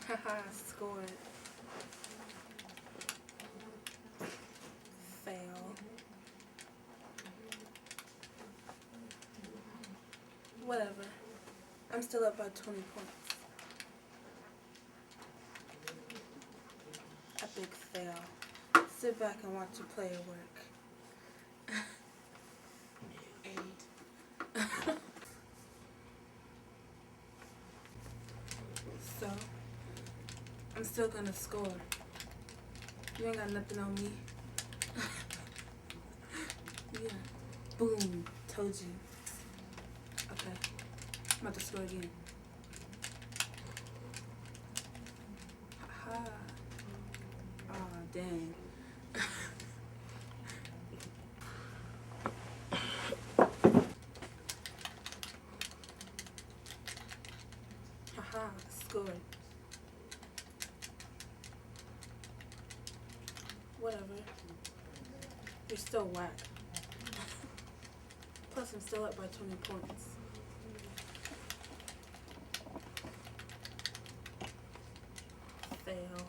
Haha, scored. Fail. Whatever. I'm still up by 20 points. Epic fail. Sit back and watch your player work. 8. So, I'm still gonna score. You ain't got nothing on me. Yeah. Boom. Told you. Okay. I'm about to score again. Haha. Aw, dang. Haha, scored. Whatever. You're still whack. Plus, I'm still up by 20 points. Fail.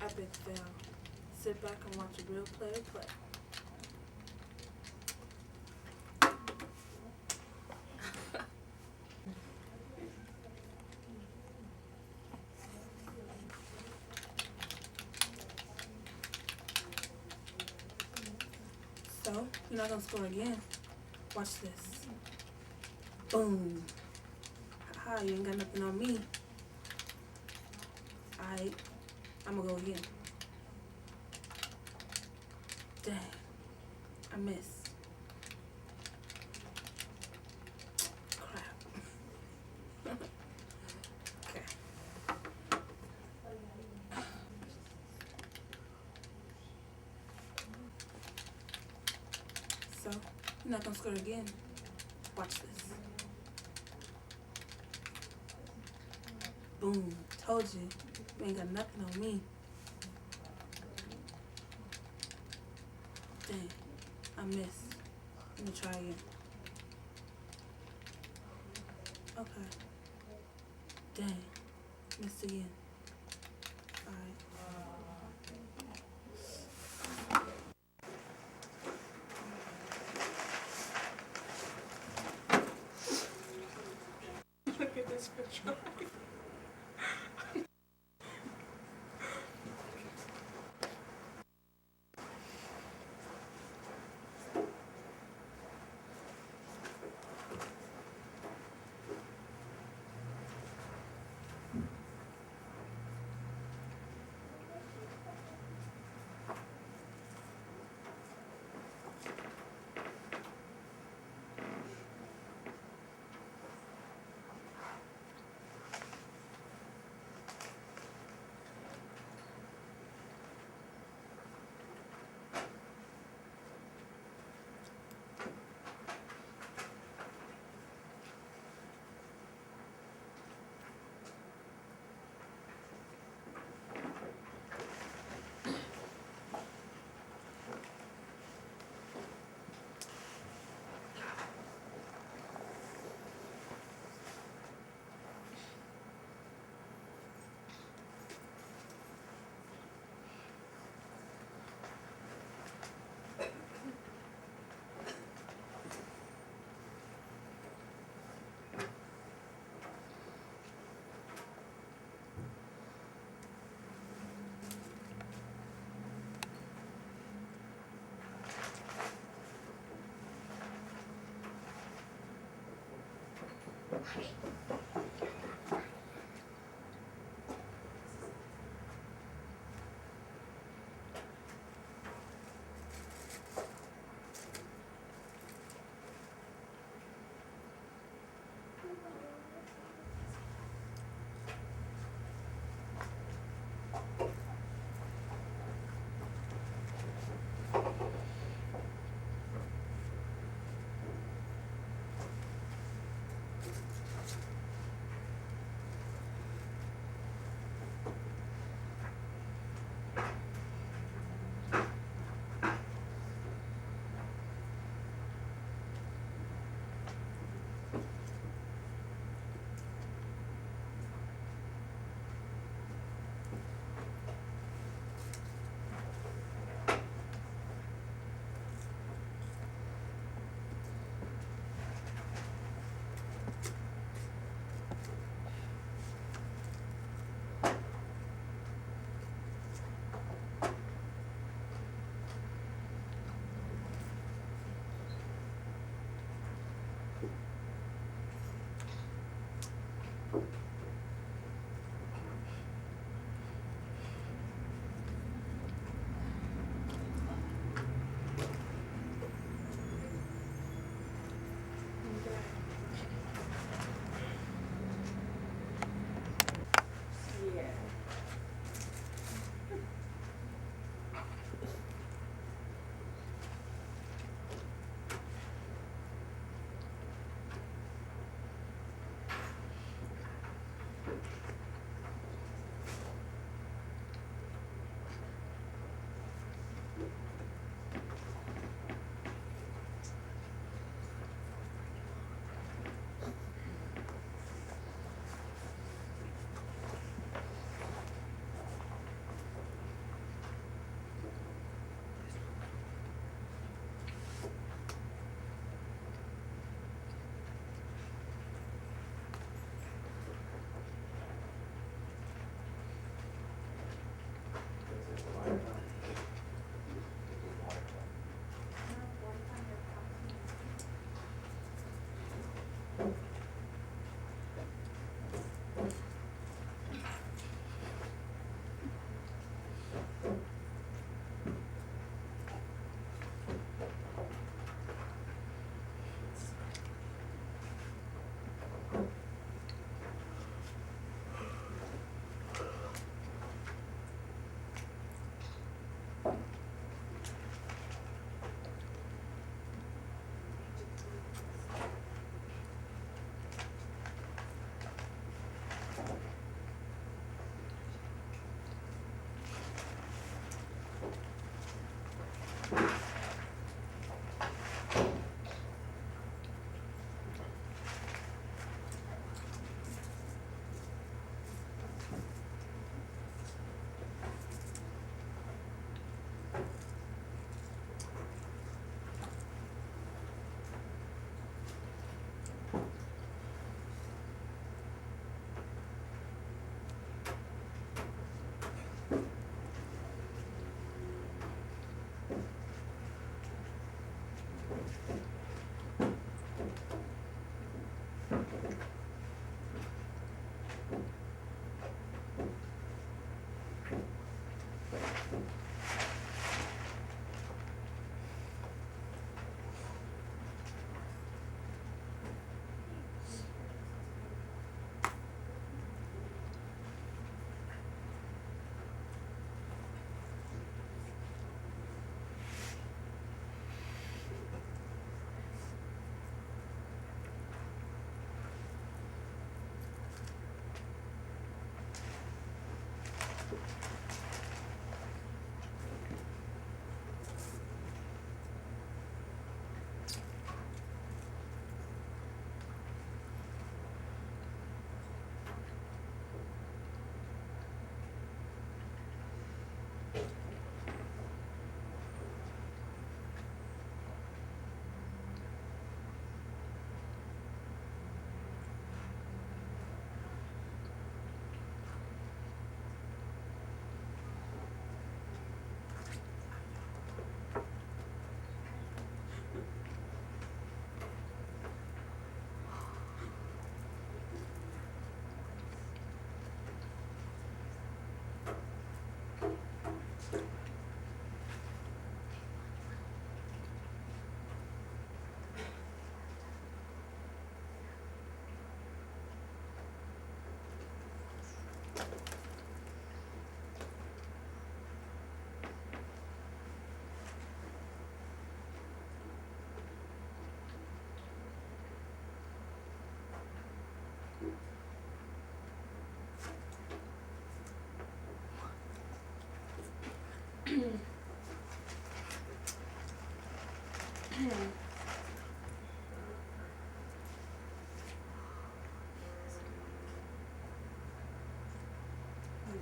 Epic fail. Sit back and watch a real player play. So, you're not gonna score again. Watch this. Boom. Haha, you ain't got nothing on me. Alright, I'm gonna go again. Dang, I missed. Crap. Okay. So, you're not gonna score again. Watch this. Boom. Told you. You ain't got nothing on me. Dang. I missed. Let me try again. Okay. Dang. Missed again. Alright. Look at this picture.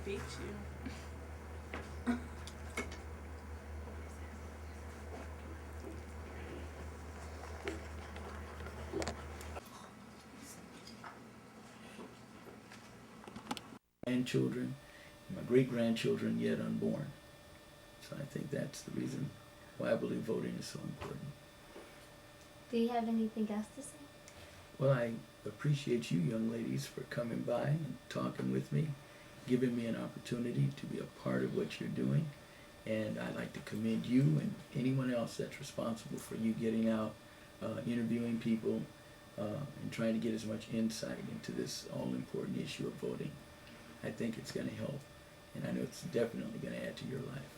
beat you. Grandchildren, my great-grandchildren yet unborn. So I think that's the reason why I believe voting is so important. Do you have anything else to say? Well, I appreciate you young ladies for coming by and talking with me, giving me an opportunity to be a part of what you're doing. And I'd like to commend you and anyone else that's responsible for you getting out, interviewing people, and trying to get as much insight into this all-important issue of voting. I think it's going to help, and I know it's definitely going to add to your life.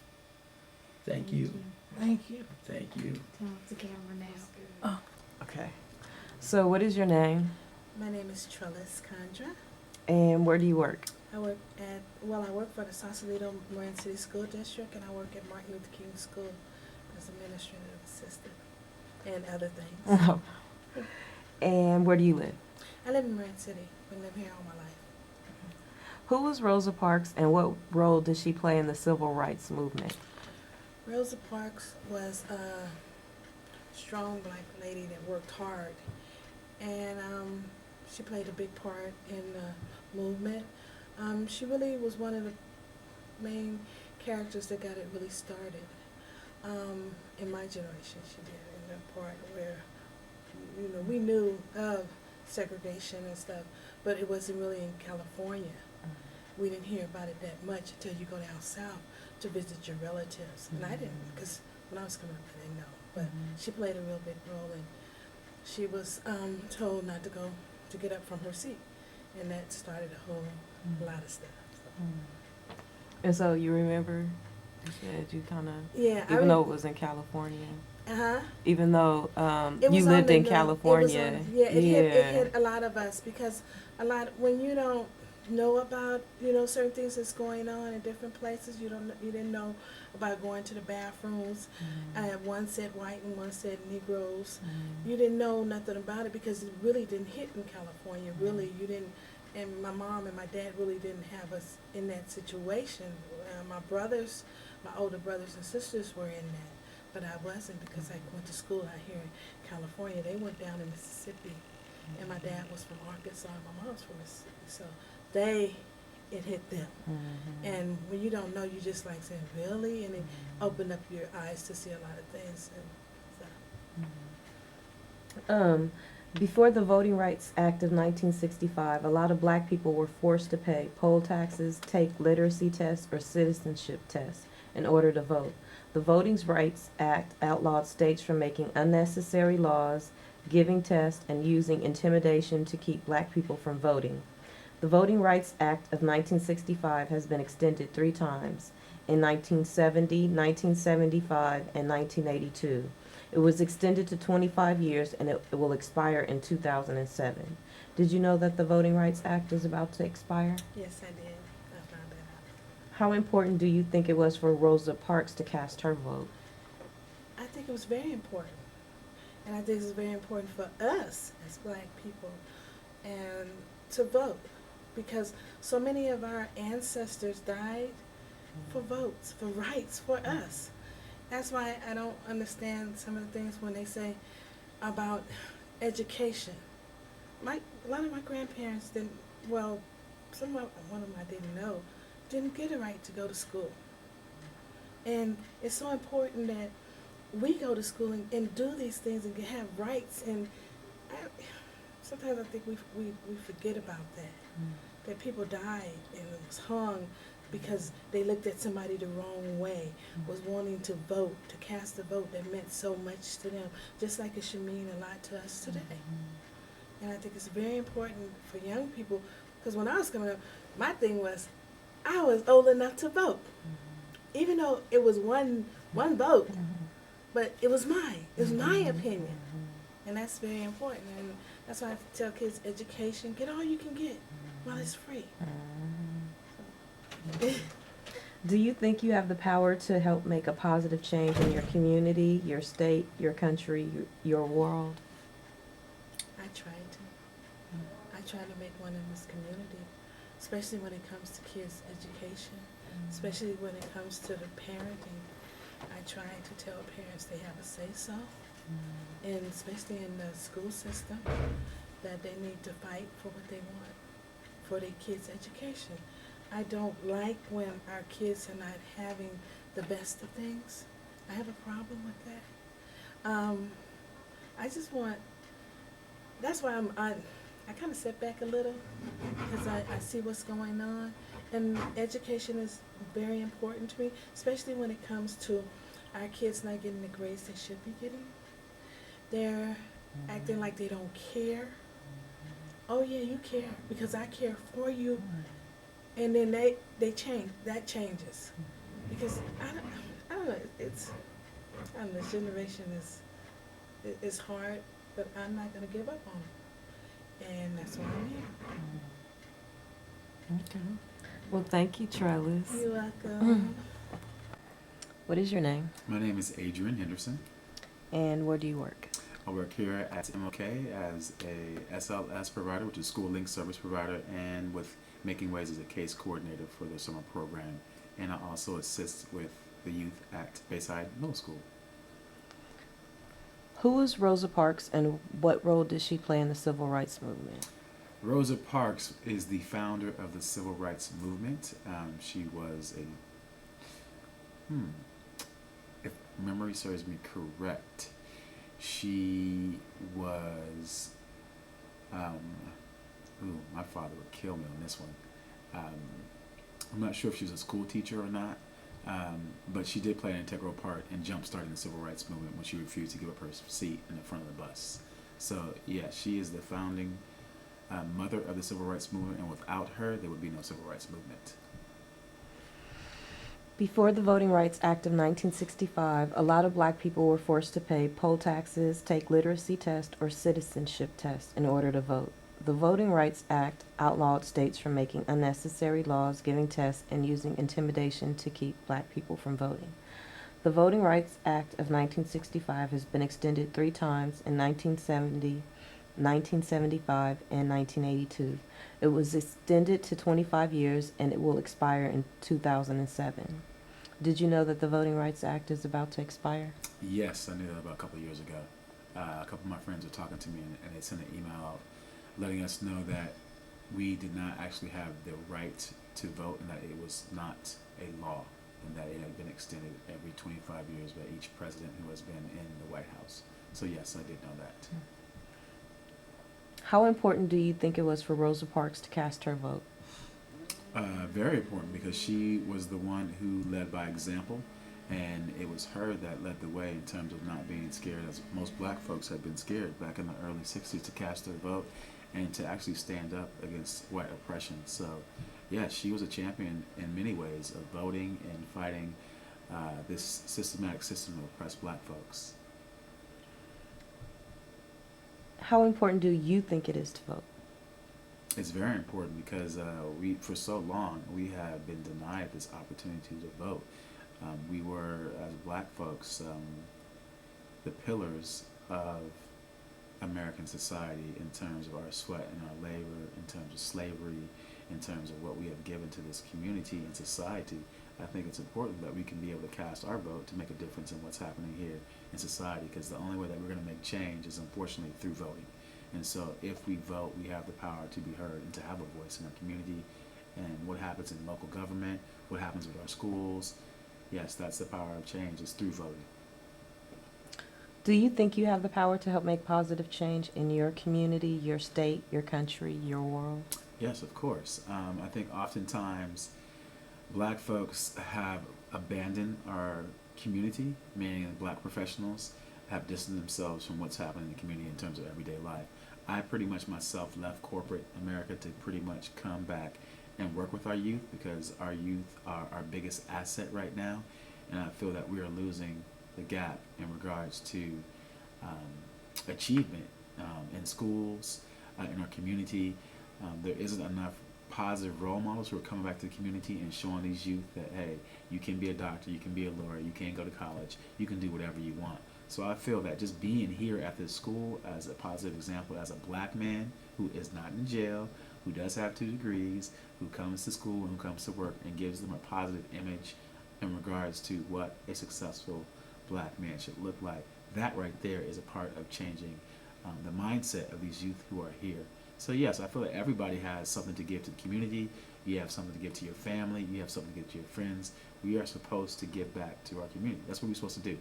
Thank you. Thank you. Thank you. Turn off the camera now. Oh, okay. So what is your name My name is Trellis Condra. and where do you work? I work I work for the Sausalito Marin City School District, and I work at Martin Luther King School as administrative assistant and other things. And where do you live? I live in Marin City. Been living here all my life. Who was Rosa Parks and what role did she play in the civil rights movement? Rosa Parks was a strong black lady that worked hard, and she played a big part in the movement. She really was one of the main characters that got it really started. In my generation, she did, in the part where, you know, we knew of segregation and stuff, but it wasn't really in California. We didn't hear about it that much until you go down south to visit your relatives. And I didn't, because when I was coming up, I didn't know. But she played a real big role, and she was told not to go, to get up from her seat. And that started a whole lot of stuff. So. And so you remember, you said you kind of, Yeah, even though it was in California, Uh-huh. even though It was you on lived the in news. California. It was on, it hit a lot of us, because when you don't know about, you know, certain things that's going on in different places, you didn't know about going to the bathrooms. One said white and one said Negroes. You didn't know nothing about it because it really didn't hit in California. Really, you didn't. And my mom and my dad really didn't have us in that situation. My brothers, my older brothers and sisters were in that, but I wasn't, because I went to school out here in California. They went down in Mississippi, and my dad was from Arkansas, and my mom was from Mississippi. So it hit them. And when you don't know, you just like saying, really? And it opened up your eyes to see a lot of things. And so. Before the Voting Rights Act of 1965, a lot of black people were forced to pay poll taxes, take literacy tests, or citizenship tests in order to vote. The Voting Rights Act outlawed states from making unnecessary laws, giving tests, and using intimidation to keep black people from voting. The Voting Rights Act of 1965 has been extended 3 times, in 1970, 1975, and 1982. It was extended to 25 years, and it will expire in 2007. Did you know that the Voting Rights Act is about to expire? Yes, I did. I found that out. How important do you think it was for Rosa Parks to cast her vote? I think it was very important. And I think it's very important for us as black people and to vote, because so many of our ancestors died for votes, for rights for us. That's why I don't understand some of the things when they say about education. A lot of my grandparents didn't, well, one of them I didn't know, didn't get a right to go to school. And it's so important that we go to school and do these things and have rights. And sometimes I think we forget about that. That people died and was hung because they looked at somebody the wrong way, was wanting to vote, to cast a vote that meant so much to them, just like it should mean a lot to us today. And I think it's very important for young people, because when I was coming up, my thing was, I was old enough to vote. Even though it was one vote, but it was mine. It was my opinion. And that's very important. And that's why I tell kids, education, get all you can get while it's free. Do you think you have the power to help make a positive change in your community, your state, your country, your world? I try to. I try to make one in this community, especially when it comes to kids' education, especially when it comes to the parenting. I try to tell parents they have a say-so, and especially in the school system, that they need to fight for what they want for their kids' education. I don't like when our kids are not having the best of things. I have a problem with that. I just want, that's why I kind of step back a little, because I see what's going on. And education is very important to me, especially when it comes to our kids not getting the grades they should be getting. They're acting like they don't care. Oh yeah, you care, because I care for you. And then they change, that changes. Because I don't know, I don't know, this generation is hard, but I'm not gonna give up on it. And that's why I'm here. Okay. Well, thank you, Trellis. You're welcome. What is your name? My name is Adrian Henderson. And where do you work? I work here at MLK as a SLS provider, which is School Link Service Provider, and with Making Waves as a case coordinator for the summer program. And I also assist with the youth at Bayside Middle School. Who is Rosa Parks and what role did she play in the civil rights movement? Rosa Parks is the founder of the civil rights movement. She was if memory serves me correct, she was, my father would kill me on this one. I'm not sure if she was a school teacher or not, but she did play an integral part in jump-starting the civil rights movement when she refused to give up her seat in the front of the bus. So, yeah, she is the founding mother of the civil rights movement, and without her, there would be no civil rights movement. Before the Voting Rights Act of 1965, a lot of black people were forced to pay poll taxes, take literacy tests, or citizenship tests in order to vote. The Voting Rights Act outlawed states from making unnecessary laws, giving tests, and using intimidation to keep black people from voting. The Voting Rights Act of 1965 has been extended 3 times in 1970, 1975, and 1982. It was extended to 25 years and it will expire in 2007. Did you know that the Voting Rights Act is about to expire? Yes, I knew that about a couple of years ago. A couple of my friends were talking to me and they sent an email out letting us know that we did not actually have the right to vote and that it was not a law and that it had been extended every 25 years by each president who has been in the White House. So yes, I did know that. How important do you think it was for Rosa Parks to cast her vote? Very important, because she was the one who led by example, and it was her that led the way in terms of not being scared, as most black folks had been scared back in the early 60s to cast their vote and to actually stand up against white oppression. So yeah, she was a champion in many ways of voting and fighting this systematic system to oppress black folks. How important do you think it is to vote? It's very important because for so long, we have been denied this opportunity to vote. We were, as black folks, the pillars of American society in terms of our sweat and our labor, in terms of slavery, in terms of what we have given to this community and society. I think it's important that we can be able to cast our vote to make a difference in what's happening here in society, because the only way that we're going to make change is unfortunately through voting. And so if we vote, we have the power to be heard and to have a voice in our community. And what happens in local government, what happens with our schools, yes, that's the power of change, is through voting. Do you think you have the power to help make positive change in your community, your state, your country, your world? Yes, of course. I think oftentimes black folks have abandoned our community, meaning black professionals have distanced themselves from what's happening in the community in terms of everyday life. I pretty much myself left corporate America to pretty much come back and work with our youth, because our youth are our biggest asset right now, and I feel that we are losing the gap in regards to achievement in schools, in our community. There isn't enough positive role models who are coming back to the community and showing these youth that, hey, you can be a doctor, you can be a lawyer, you can go to college, you can do whatever you want. So I feel that just being here at this school as a positive example, as a black man who is not in jail, who does have 2 degrees, who comes to school and who comes to work and gives them a positive image in regards to what a successful black man should look like, that right there is a part of changing the mindset of these youth who are here. So yes, I feel that everybody has something to give to the community. You have something to give to your family. You have something to give to your friends. We are supposed to give back to our community. That's what we're supposed to do.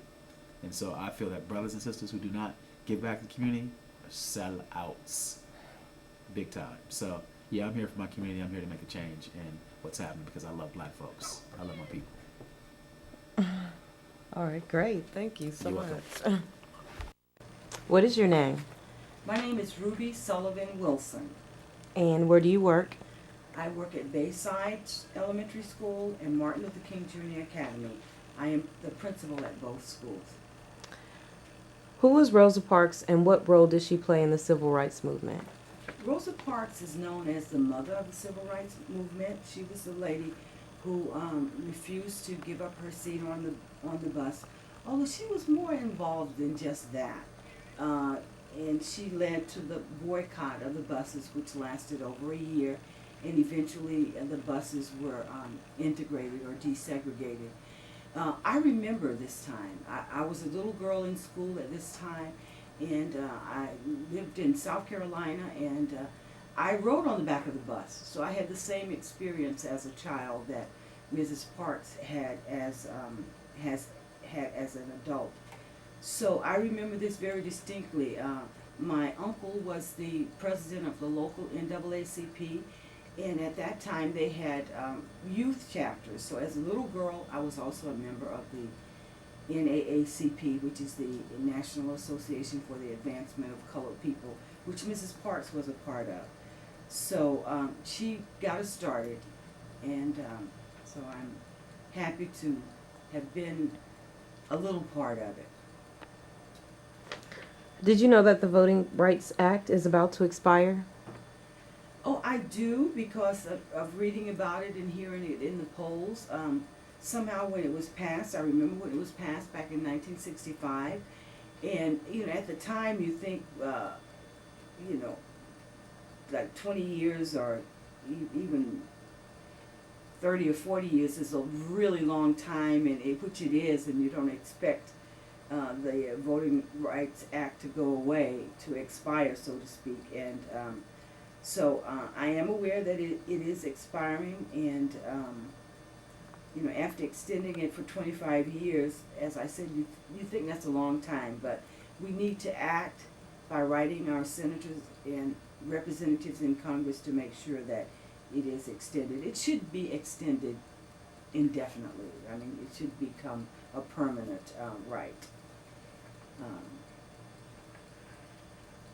And so I feel that brothers and sisters who do not give back to the community are sellouts, big time. So yeah, I'm here for my community. I'm here to make a change in what's happening because I love black folks. I love my people. All right, great. Thank you so You're much. welcome. What is your name? My name is Ruby Sullivan Wilson. And where do you work? I work at Bayside Elementary School and Martin Luther King Junior Academy. I am the principal at both schools. Who was Rosa Parks and what role did she play in the civil rights movement? Rosa Parks is known as the mother of the civil rights movement. She was the lady who refused to give up her seat on the bus, although she was more involved than just that. And she led to the boycott of the buses, which lasted over a year, and eventually the buses were integrated or desegregated. I remember this time. I was a little girl in school at this time, and I lived in South Carolina, and I rode on the back of the bus. So I had the same experience as a child that Mrs. Parks had as an adult. So I remember this very distinctly. My uncle was the president of the local NAACP, and at that time they had youth chapters. So as a little girl, I was also a member of the NAACP, which is the National Association for the Advancement of Colored People, which Mrs. Parks was a part of. So she got us started, and so I'm happy to have been a little part of it. Did you know that the Voting Rights Act is about to expire? Oh, I do, because of reading about it and hearing it in the polls. Somehow when it was passed, I remember when it was passed back in 1965, and at the time you think, like 20 years or even 30 or 40 years is a really long time, and which it is, and you don't expect the Voting Rights Act to go away, to expire, so to speak. And so I am aware that it is expiring, and after extending it for 25 years, as I said, you think that's a long time, but we need to act by writing our senators and representatives in Congress to make sure that it is extended. It should be extended indefinitely. I mean, it should become a permanent right.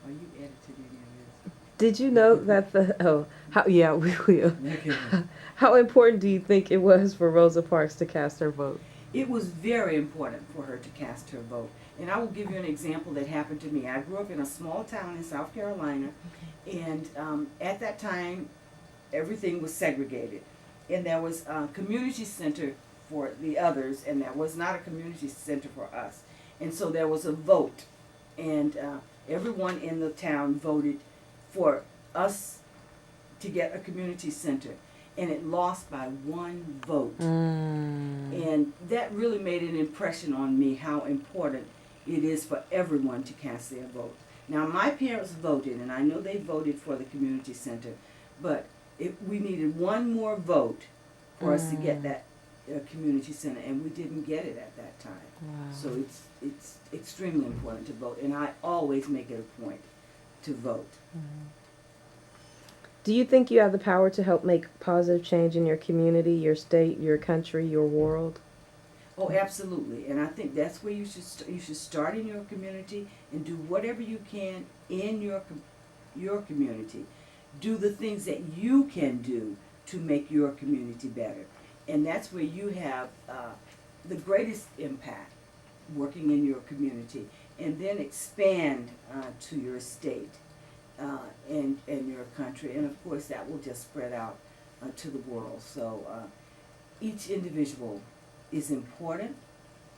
Are you edited any of Did you know that we will. this? Okay. How important do you think it was for Rosa Parks to cast her vote? It was very important for her to cast her vote. And I will give you an example that happened to me. I grew up in a small town in South Carolina, and at that time, everything was segregated. And there was a community center for the others, and there was not a community center for us. And so there was a vote, and everyone in the town voted for us to get a community center. And it lost by 1 vote. And that really made an impression on me, how important it is for everyone to cast their vote. Now, my parents voted, and I know they voted for the community center, but we needed 1 more vote for us to get that community center, and we didn't get it at that time. Wow. So it's extremely important to vote, and I always make it a point to vote. Do you think you have the power to help make positive change in your community, your state, your country, your world? Oh, absolutely, and I think that's where you should start in your community and do whatever you can in your community. Do the things that you can do to make your community better, and that's where you have the greatest impact, working in your community, and then expand to your state in your country, and of course that will just spread out to the world. So each individual is important,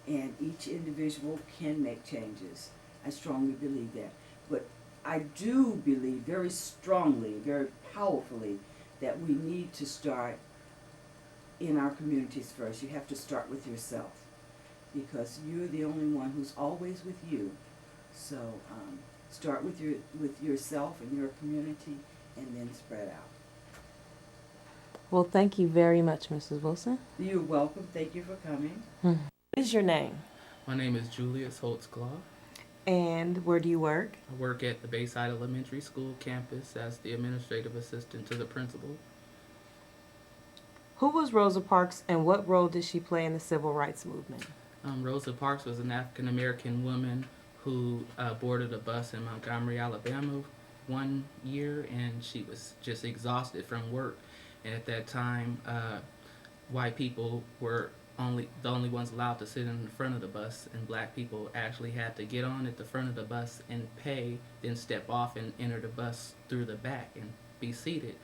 and each individual can make changes. I strongly believe that. But I do believe very strongly, very powerfully, that we need to start in our communities first. You have to start with yourself, because you're the only one who's always with you. So start with yourself and your community, and then spread out. Well, thank you very much, Mrs. Wilson. You're welcome. Thank you for coming. What is your name? My name is Julius Holtzclaw. And where do you work? I work at the Bayside Elementary School campus as the administrative assistant to the principal. Who was Rosa Parks and what role did she play in the civil rights movement? Rosa Parks was an African-American woman who boarded a bus in Montgomery, Alabama one year, and she was just exhausted from work. And at that time, white people were the only ones allowed to sit in the front of the bus, and black people actually had to get on at the front of the bus and pay, then step off and enter the bus through the back and be seated.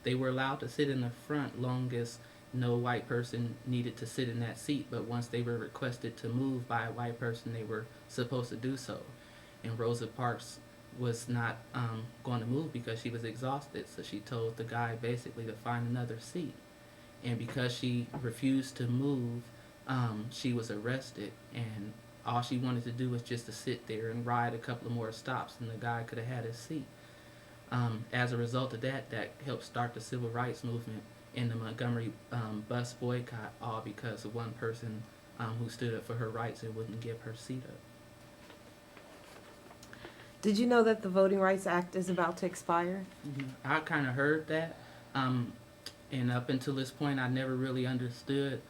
They were allowed to sit in the front long as no white person needed to sit in that seat, but once they were requested to move by a white person, they were supposed to do so. And Rosa Parks was not going to move because she was exhausted, so she told the guy basically to find another seat. And because she refused to move, she was arrested, and all she wanted to do was just to sit there and ride a couple of more stops, and the guy could have had his seat. As a result of that, that helped start the civil rights movement and the Montgomery bus boycott, all because of one person who stood up for her rights and wouldn't give her seat up. Did you know that the Voting Rights Act is about to expire? I kind of heard that, and up until this point, I never really understood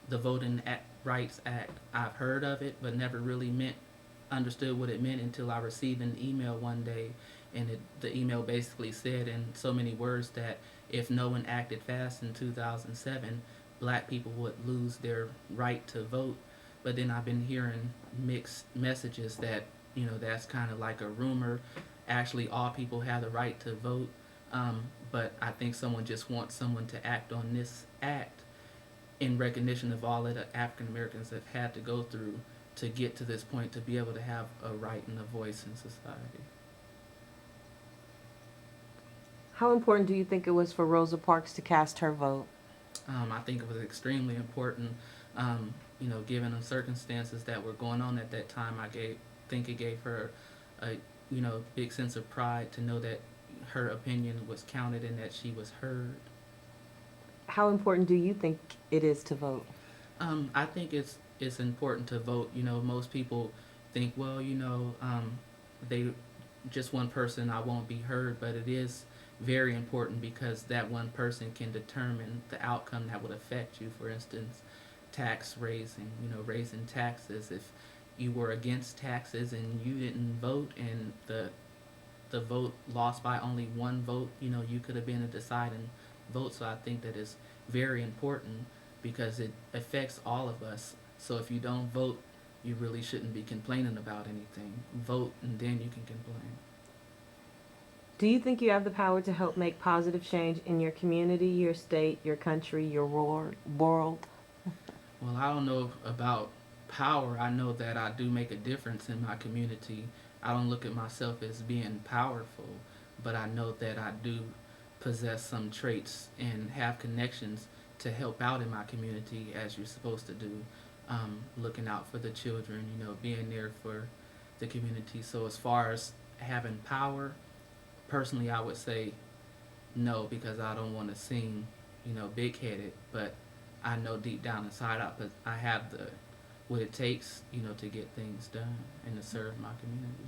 the Voting Rights Act. I've heard of it, but never really understood what it meant until I received an email one day, and the email basically said in so many words that if no one acted fast in 2007, black people would lose their right to vote. But then I've been hearing mixed messages that, you know, that's kind of like a rumor. Actually, all people have the right to vote, but I think someone just wants someone to act on this act in recognition of all that the African Americans have had to go through to get to this point, to be able to have a right and a voice in society. How important do you think it was for Rosa Parks to cast her vote? I think it was extremely important, you know, given the circumstances that were going on at that time. Think it gave her a, you know, big sense of pride to know that her opinion was counted and that she was heard. How important do you think it is to vote? I think it's important to vote. You know, most people think, well, you know, they just one person, I won't be heard, but it is very important because that one person can determine the outcome that would affect you. For instance, tax raising, you know, raising taxes. If you were against taxes and you didn't vote, and the vote lost by only one vote, you know, you could have been a deciding vote. So I think that is very important because it affects all of us. So if you don't vote, you really shouldn't be complaining about anything. Vote, and then you can complain. Do you think you have the power to help make positive change in your community, your state, your country, your world? Well, I don't know about power. I know that I do make a difference in my community. I don't look at myself as being powerful, but I know that I do possess some traits and have connections to help out in my community, as you're supposed to do. Looking out for the children, you know, being there for the community. So as far as having power, personally, I would say no, because I don't want to seem, you know, big-headed, but I know deep down inside I have what it takes, you know, to get things done and to serve my community.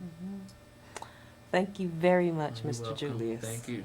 Thank you very much, You're Mr. welcome. Julius. Thank you.